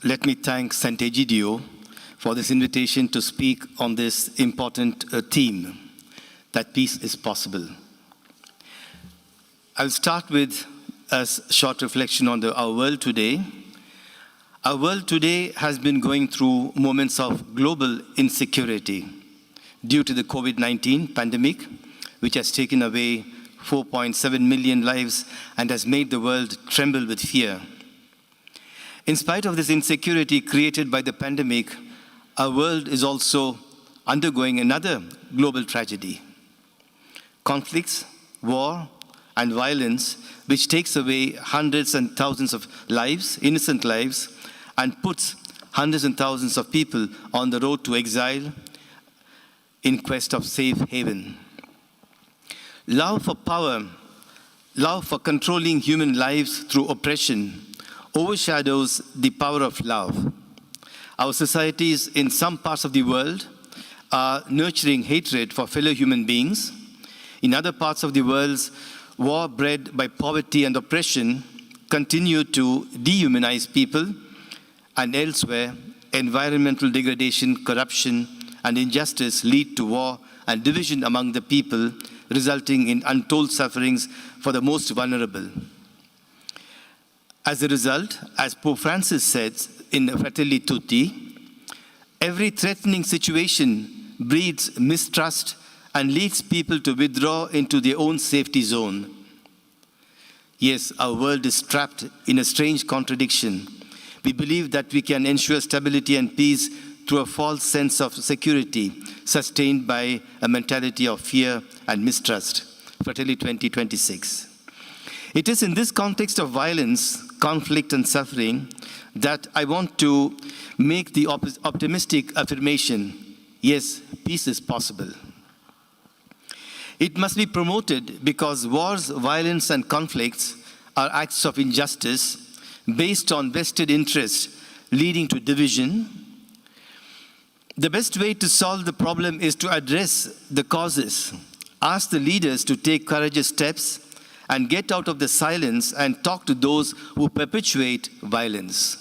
let me thank Sant'Egidio for this invitation to speak on this important theme, that peace is possible. I'll start with a short reflection on our world today. Our world today has been going through moments of global insecurity due to the COVID-19 pandemic, which has taken away 4.7 million lives and has made the world tremble with fear. In spite of this insecurity created by the pandemic, our world is also undergoing another global tragedy. Conflicts, war, and violence, which takes away hundreds and thousands of lives, innocent lives, and puts hundreds and thousands of people on the road to exile in quest of safe haven. Love for power, love for controlling human lives through oppression, overshadows the power of love. Our societies in some parts of the world are nurturing hatred for fellow human beings. In other parts of the world, war bred by poverty and oppression continue to dehumanize people, and elsewhere, environmental degradation, corruption, and injustice lead to war and division among the people, resulting in untold sufferings for the most vulnerable. As a result, as Pope Francis said in Fratelli Tutti, every threatening situation breeds mistrust and leads people to withdraw into their own safety zone. Yes, our world is trapped in a strange contradiction. We believe that we can ensure stability and peace through a false sense of security sustained by a mentality of fear and mistrust. Fratelli 2026. It is in this context of violence, conflict, and suffering that I want to make the optimistic affirmation, yes, peace is possible. It must be promoted because wars, violence, and conflicts are acts of injustice based on vested interests leading to division. The best way to solve the problem is to address the causes, ask the leaders to take courageous steps, and get out of the silence and talk to those who perpetuate violence.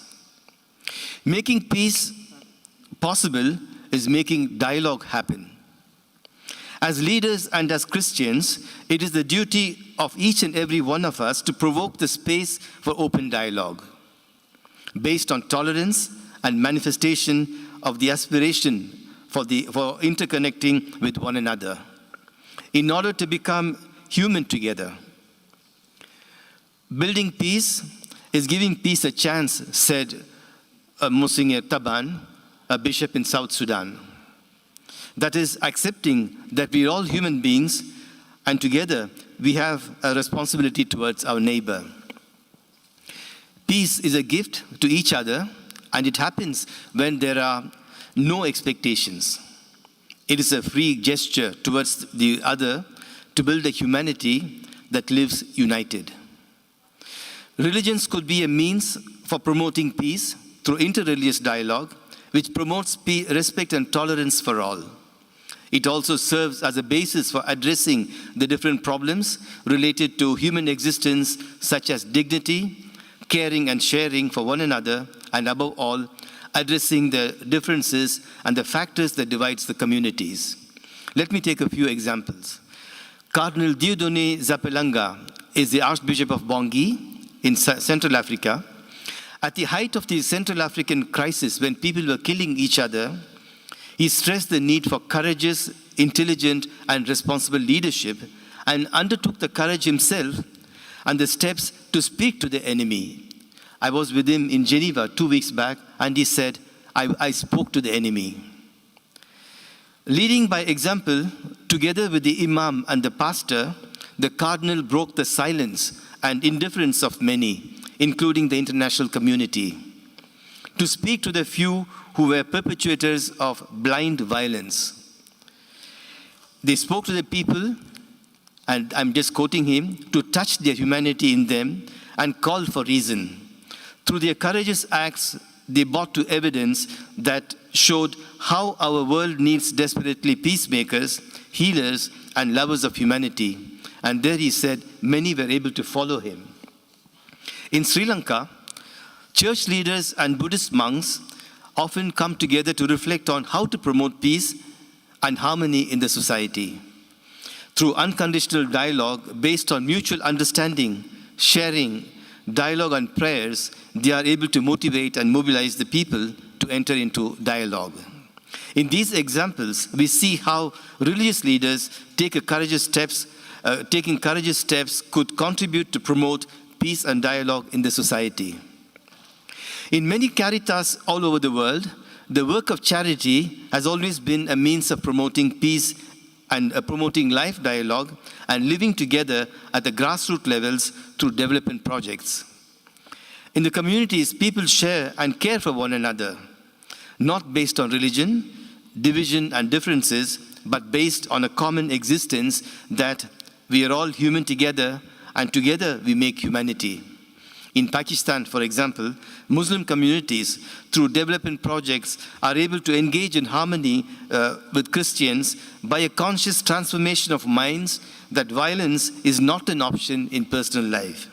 Making peace possible is making dialogue happen. As leaders and as Christians, it is the duty of each and every one of us to provoke the space for open dialogue, based on tolerance and manifestation of the aspiration for interconnecting with one another, in order to become human together. Building peace is giving peace a chance, said Monsignor Taban, a bishop in South Sudan. That is accepting that we are all human beings and together we have a responsibility towards our neighbor. Peace is a gift to each other, and it happens when there are no expectations. It is a free gesture towards the other to build a humanity that lives united. Religions could be a means for promoting peace through interreligious dialogue, which promotes respect and tolerance for all. It also serves as a basis for addressing the different problems related to human existence, such as dignity, caring and sharing for one another, and above all, addressing the differences and the factors that divides the communities. Let me take a few examples. Cardinal Dieudonné Zapelanga is the Archbishop of Bangui in Central Africa. At the height of the Central African crisis, when people were killing each other, he stressed the need for courageous, intelligent, and responsible leadership, and undertook the courage himself and the steps to speak to the enemy. I was with him in Geneva 2 weeks back, and he said, I spoke to the enemy. Leading by example, together with the imam and the pastor, the cardinal broke the silence and indifference of many, including the international community, to speak to the few who were perpetrators of blind violence. They spoke to the people, and I'm just quoting him, to touch their humanity in them and call for reason. Through their courageous acts, they brought to evidence that showed how our world needs desperately peacemakers, healers, and lovers of humanity. And there he said, many were able to follow him. In Sri Lanka, Church leaders and Buddhist monks often come together to reflect on how to promote peace and harmony in the society. Through unconditional dialogue based on mutual understanding, sharing, dialogue and prayers, they are able to motivate and mobilize the people to enter into dialogue. In these examples, we see how religious leaders taking courageous steps could contribute to promote peace and dialogue in the society. In many Caritas all over the world, the work of charity has always been a means of promoting peace and promoting life dialogue and living together at the grassroots levels through development projects. In the communities, people share and care for one another, not based on religion, division and differences, but based on a common existence that we are all human together, and together we make humanity. In Pakistan, for example, Muslim communities, through development projects, are able to engage in harmony with Christians by a conscious transformation of minds that violence is not an option in personal life.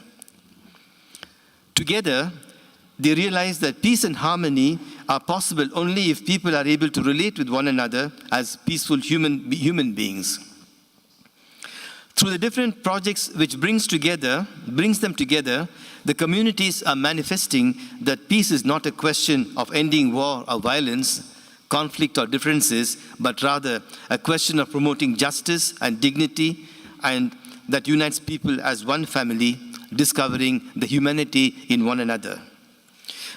Together, they realize that peace and harmony are possible only if people are able to relate with one another as peaceful human beings. Through the different projects which brings them together, the communities are manifesting that peace is not a question of ending war or violence, conflict or differences, but rather a question of promoting justice and dignity, and that unites people as one family, discovering the humanity in one another.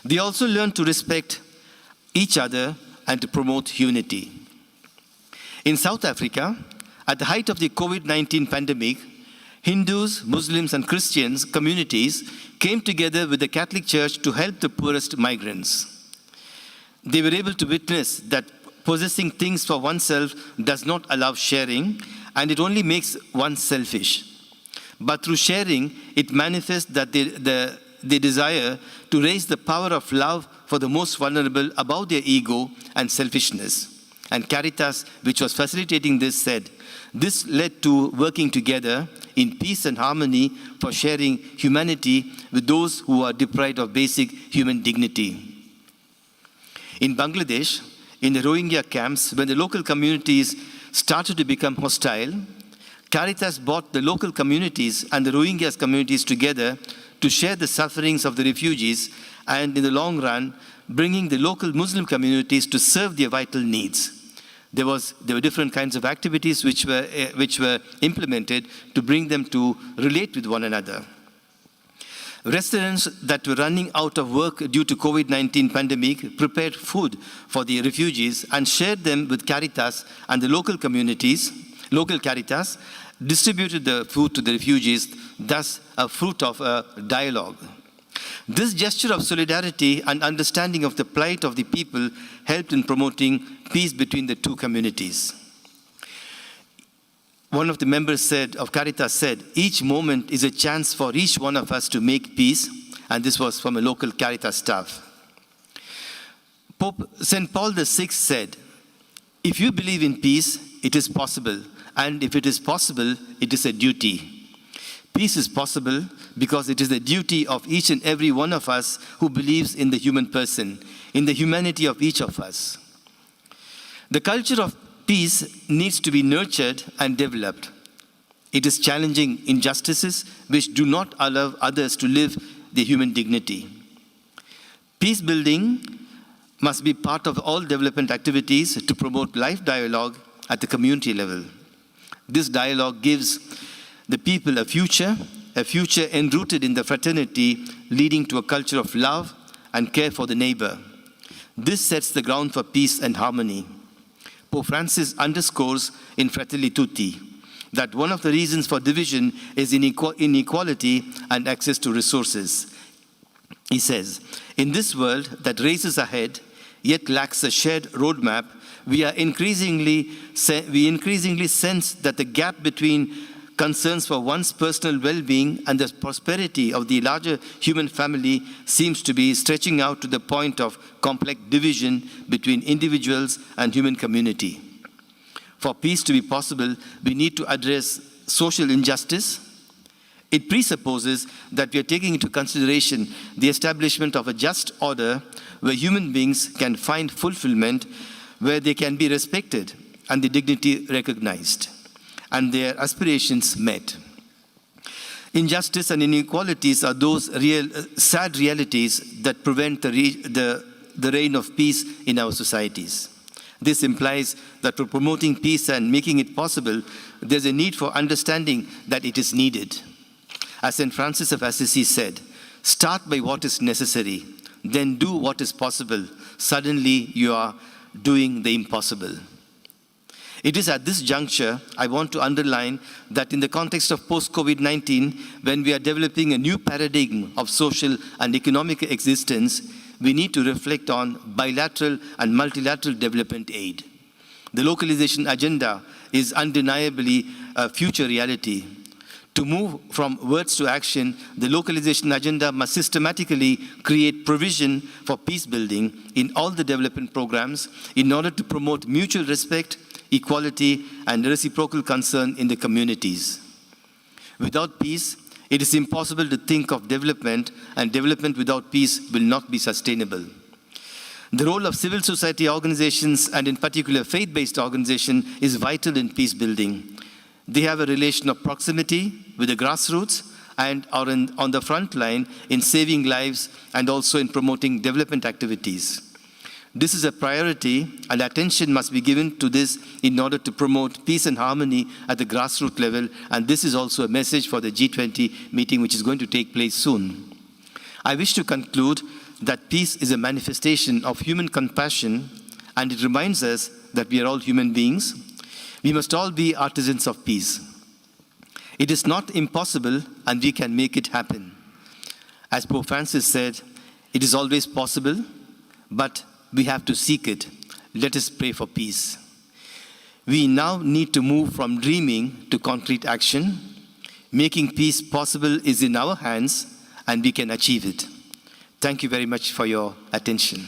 They also learn to respect each other and to promote unity. In South Africa, at the height of the COVID-19 pandemic, Hindus, Muslims, and Christians communities came together with the Catholic Church to help the poorest migrants. They were able to witness that possessing things for oneself does not allow sharing, and it only makes one selfish. But through sharing, it manifests that they desire to raise the power of love for the most vulnerable above their ego and selfishness. And Caritas, which was facilitating this, said, this led to working together in peace and harmony for sharing humanity with those who are deprived of basic human dignity. In Bangladesh, in the Rohingya camps, when the local communities started to become hostile, Caritas brought the local communities and the Rohingya communities together to share the sufferings of the refugees and, in the long run, bringing the local Muslim communities to serve their vital needs. There were different kinds of activities which were implemented to bring them to relate with one another. Restaurants that were running out of work due to COVID-19 pandemic prepared food for the refugees and shared them with Caritas, and the local communities, local Caritas, distributed the food to the refugees, thus a fruit of a dialogue. This gesture of solidarity and understanding of the plight of the people helped in promoting peace between the two communities. One of the members of Caritas said, each moment is a chance for each one of us to make peace, and this was from a local Caritas staff. Pope St. Paul VI said, if you believe in peace, it is possible, and if it is possible, it is a duty. Peace is possible because it is the duty of each and every one of us who believes in the human person, in the humanity of each of us. The culture of peace needs to be nurtured and developed. It is challenging injustices which do not allow others to live their human dignity. Peace building must be part of all development activities to promote life dialogue at the community level. This dialogue gives the people a future enrooted in the fraternity, leading to a culture of love and care for the neighbor. This sets the ground for peace and harmony. Pope Francis underscores in Fratelli Tutti that one of the reasons for division is inequality and access to resources. He says, in this world that races ahead, yet lacks a shared roadmap, we increasingly sense that the gap between concerns for one's personal well-being and the prosperity of the larger human family seems to be stretching out to the point of complex division between individuals and human community. For peace to be possible, we need to address social injustice, It presupposes that we are taking into consideration the establishment of a just order where human beings can find fulfillment, where they can be respected and their dignity recognized, and their aspirations met. Injustice and inequalities are those sad realities that prevent the reign of peace in our societies. This implies that for promoting peace and making it possible, there's a need for understanding that it is needed. As St. Francis of Assisi said, start by what is necessary, then do what is possible. Suddenly you are doing the impossible. It is at this juncture I want to underline that in the context of post-COVID-19, when we are developing a new paradigm of social and economic existence, we need to reflect on bilateral and multilateral development aid. The localization agenda is undeniably a future reality. To move from words to action, the localization agenda must systematically create provision for peace building in all the development programs in order to promote mutual respect, equality, and reciprocal concern in the communities. Without peace, it is impossible to think of development, and development without peace will not be sustainable. The role of civil society organizations, and in particular faith-based organizations, is vital in peace building. They have a relation of proximity with the grassroots and are on the front line in saving lives and also in promoting development activities. This is a priority, and attention must be given to this in order to promote peace and harmony at the grassroots level, and this is also a message for the G20 meeting, which is going to take place soon. I wish to conclude that peace is a manifestation of human compassion, and it reminds us that we are all human beings. We must all be artisans of peace. It is not impossible, and we can make it happen. As Pope Francis said, it is always possible, but we have to seek it. Let us pray for peace. We now need to move from dreaming to concrete action. Making peace possible is in our hands, and we can achieve it. Thank you very much for your attention.